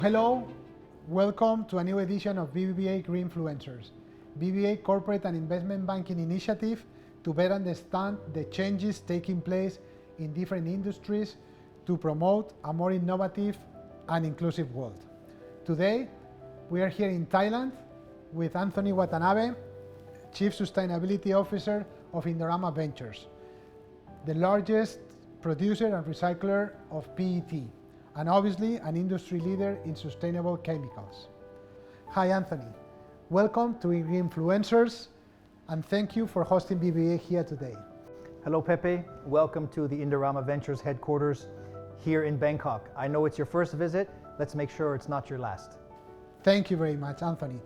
Hello, welcome to a new edition of BBVA Greenfluencers, BBVA corporate and investment banking initiative to better understand the changes taking place in different industries to promote a more innovative and inclusive world. Today, we are here in Thailand with Anthony Watanabe, Chief Sustainability Officer of Indorama Ventures, the largest producer and recycler of PET, and obviously an industry leader in sustainable chemicals. Hi Anthony, welcome to Greenfluencers and thank you for hosting BBVA here today. Hello Pepe, welcome to the Indorama Ventures headquarters here in Bangkok. I know it's your first visit, let's make sure it's not your last. Thank you very much, Anthony.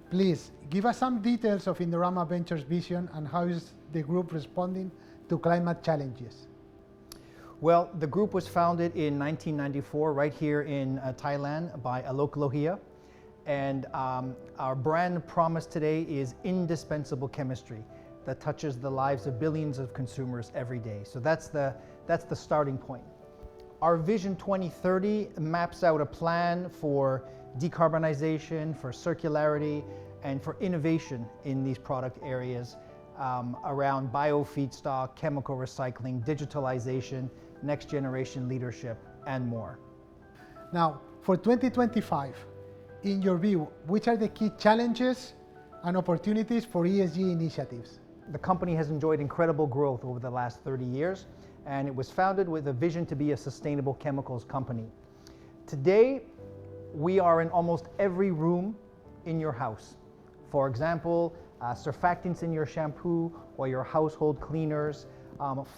Please give us some details of Indorama Ventures' vision and how is the group responding to climate challenges. Well, the group was founded in 1994 right here in Thailand by Alok Lohia, and our brand promise today is indispensable chemistry that touches the lives of billions of consumers every day. So that's the starting point. Our Vision 2030 maps out a plan for decarbonization, for circularity, and for innovation in these product areas around biofeedstock, chemical recycling, digitalization, next generation leadership, and more. Now, for 2025, in your view, which are the key challenges and opportunities for ESG initiatives? The company has enjoyed incredible growth over the last 30 years, and it was founded with a vision to be a sustainable chemicals company. Today, we are in almost every room in your house. For example, surfactants in your shampoo or your household cleaners,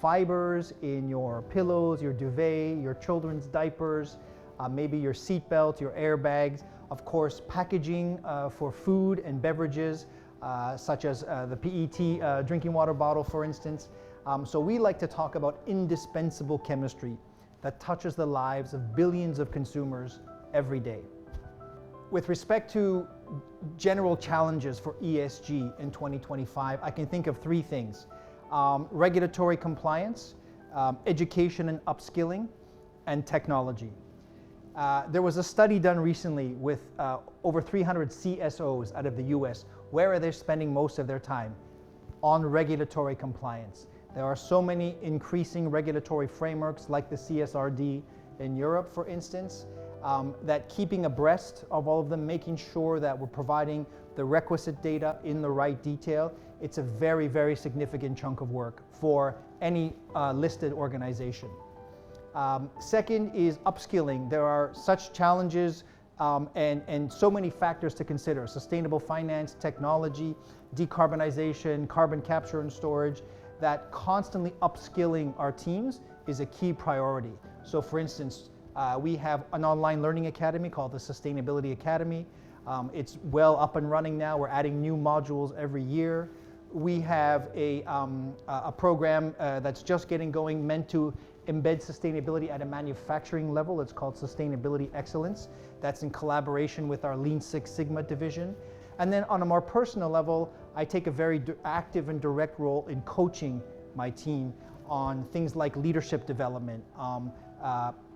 fibers in your pillows, your duvet, your children's diapers, maybe your seatbelt, your airbags, of course packaging for food and beverages such as the PET drinking water bottle, for instance. So we like to talk about indispensable chemistry that touches the lives of billions of consumers every day. With respect to general challenges for ESG in 2025, I can think of three things. Regulatory compliance, education and upskilling, and technology. There was a study done recently with over 300 CSOs out of the US. Where are they spending most of their time? On regulatory compliance. There are so many increasing regulatory frameworks like the CSRD in Europe, for instance, that keeping abreast of all of them, making sure that we're providing the requisite data in the right detail, it's a very, very significant chunk of work for any listed organization. Second is upskilling. There are such challenges and so many factors to consider: sustainable finance, technology, decarbonization, carbon capture and storage, that constantly upskilling our teams is a key priority. So for instance, we have an online learning academy called the Sutainability Academy. It's well up and running now. We're adding new modules every year. We have a program that's just getting going, meant to embed sustainability at a manufacturing level. It's called Sustainability Excellence. That's in collaboration with our Lean Six Sigma division. And then on a more personal level, I take a very active and direct role in coaching my team on things like leadership development,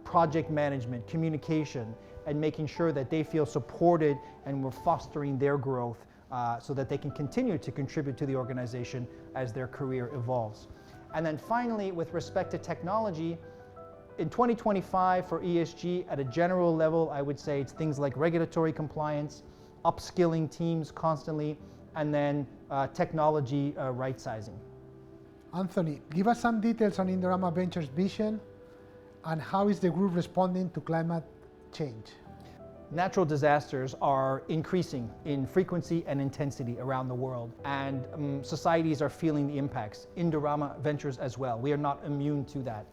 project management, communication, and making sure that they feel supported and we're fostering their growth so that they can continue to contribute to the organization as their career evolves. And then finally, with respect to technology, in 2025 for ESG at a general level, I would say it's things like regulatory compliance, upskilling teams constantly, and then technology right-sizing. Anthony, give us some details on Indorama Ventures' vision and how is the group responding to climate change? Natural disasters are increasing in frequency and intensity around the world, and societies are feeling the impacts. Indorama Ventures as well. We are not immune to that.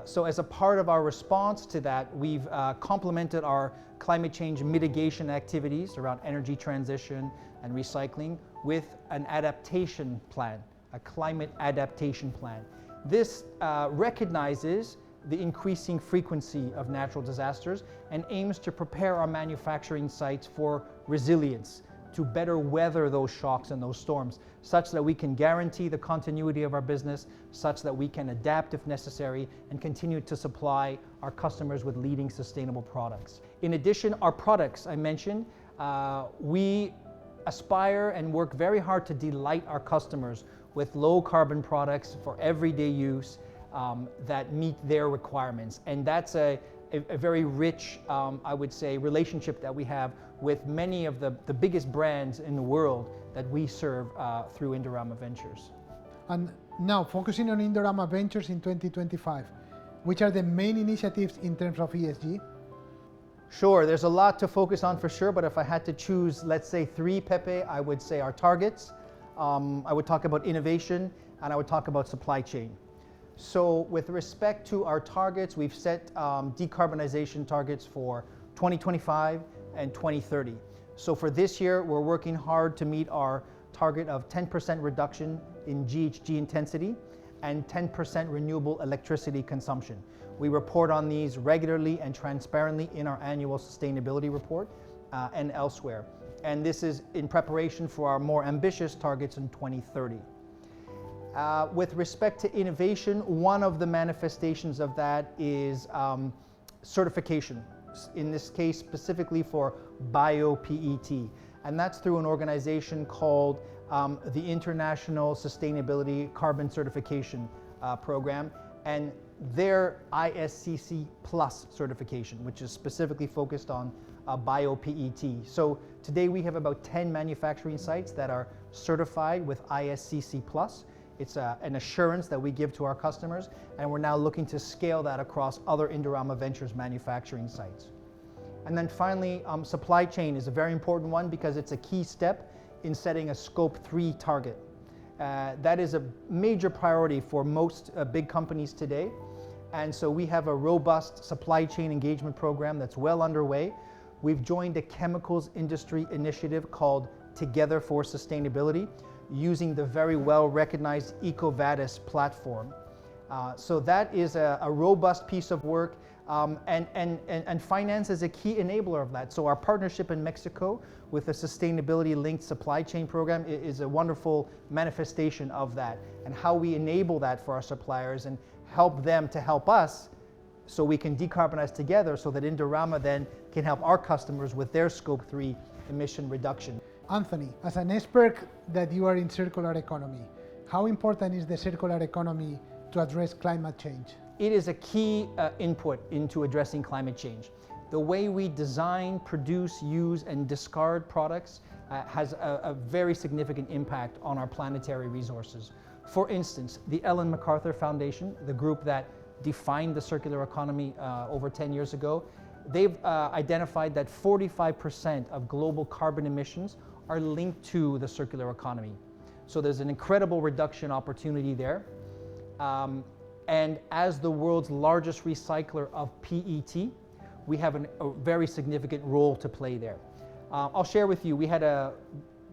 So as a part of our response to that, we've complemented our climate change mitigation activities around energy transition and recycling with an adaptation plan, a climate adaptation plan. This recognizes the increasing frequency of natural disasters and aims to prepare our manufacturing sites for resilience, to better weather those shocks and those storms, such that we can guarantee the continuity of our business, such that we can adapt if necessary and continue to supply our customers with leading sustainable products. In addition, our products, I mentioned, we aspire and work very hard to delight our customers with low carbon products for everyday use that meet their requirements. And that's a very rich, I would say, relationship that we have with many of the biggest brands in the world that we serve through Indorama Ventures. And now, focusing on Indorama Ventures in 2025, which are the main initiatives in terms of ESG? Sure, there's a lot to focus on for sure, but if I had to choose, let's say 3, Pepe, I would say our targets, I would talk about innovation, and I would talk about supply chain. So with respect to our targets, we've set decarbonization targets for 2025 and 2030. So for this year, we're working hard to meet our target of 10% reduction in GHG intensity and 10% renewable electricity consumption. We report on these regularly and transparently in our annual sustainability report and elsewhere. And this is in preparation for our more ambitious targets in 2030. With respect to innovation, one of the manifestations of that is certification, in this case specifically for bio-PET. And that's through an organization called the International Sustainability Carbon Certification Program, and their ISCC Plus certification, which is specifically focused on bio-PET. So today we have about 10 manufacturing sites that are certified with ISCC Plus. It's an assurance that we give to our customers, and we're now looking to scale that across other Indorama Ventures manufacturing sites. And then finally, supply chain is a very important one because it's a key step in setting a Scope 3 target. That is a major priority for most big companies today. And so we have a robust supply chain engagement program that's well underway. We've joined a chemicals industry initiative called Together for Sustainability, using the very well recognized EcoVadis platform. So that is a robust piece of work, and finance is a key enabler of that. So our partnership in Mexico with the sustainability linked supply chain program is a wonderful manifestation of that, and how we enable that for our suppliers and help them to help us so we can decarbonize together, so that Indorama then can help our customers with their Scope 3 emission reduction. Anthony, as an expert that you are in circular economy, how important is the circular economy to address climate change? It is a key input into addressing climate change. The way we design, produce, use, and discard products has a very significant impact on our planetary resources. For instance, the Ellen MacArthur Foundation, the group that defined the circular economy over 10 years ago, they've identified that 45% of global carbon emissions are linked to the circular economy. So there's an incredible reduction opportunity there. And as the world's largest recycler of PET, we have a very significant role to play there. I'll share with you, we had a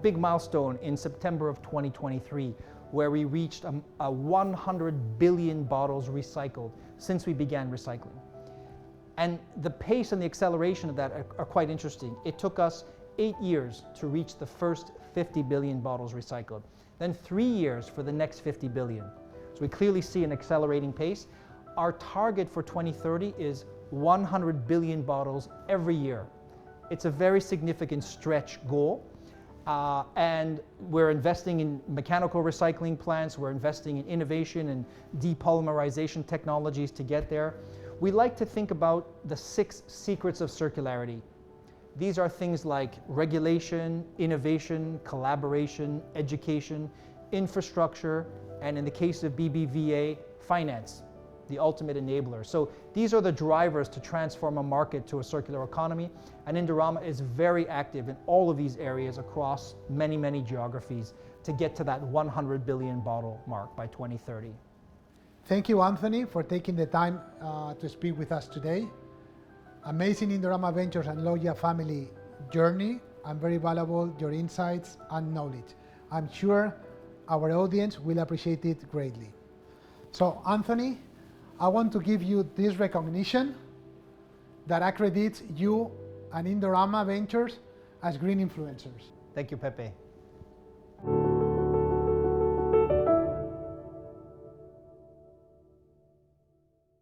big milestone in September of 2023, where we reached 100 billion bottles recycled since we began recycling. And the pace and the acceleration of that are quite interesting. It took us 8 years to reach the first 50 billion bottles recycled, then 3 years for the next 50 billion. So we clearly see an accelerating pace. Our target for 2030 is 100 billion bottles every year. It's a very significant stretch goal. And we're investing in mechanical recycling plants, we're investing in innovation and depolymerization technologies to get there. We like to think about the 6 secrets of circularity. These are things like regulation, innovation, collaboration, education, infrastructure, and in the case of BBVA, finance, the ultimate enabler. So these are the drivers to transform a market to a circular economy, and Indorama is very active in all of these areas across many, many geographies to get to that 100 billion bottle mark by 2030. Thank you, Anthony, for taking the time to speak with us today. Amazing Indorama Ventures and Logia family journey, and very valuable your insights and knowledge. I'm sure our audience will appreciate it greatly. So, Anthony, I want to give you this recognition that accredits you and Indorama Ventures as green influencers. Thank you, Pepe.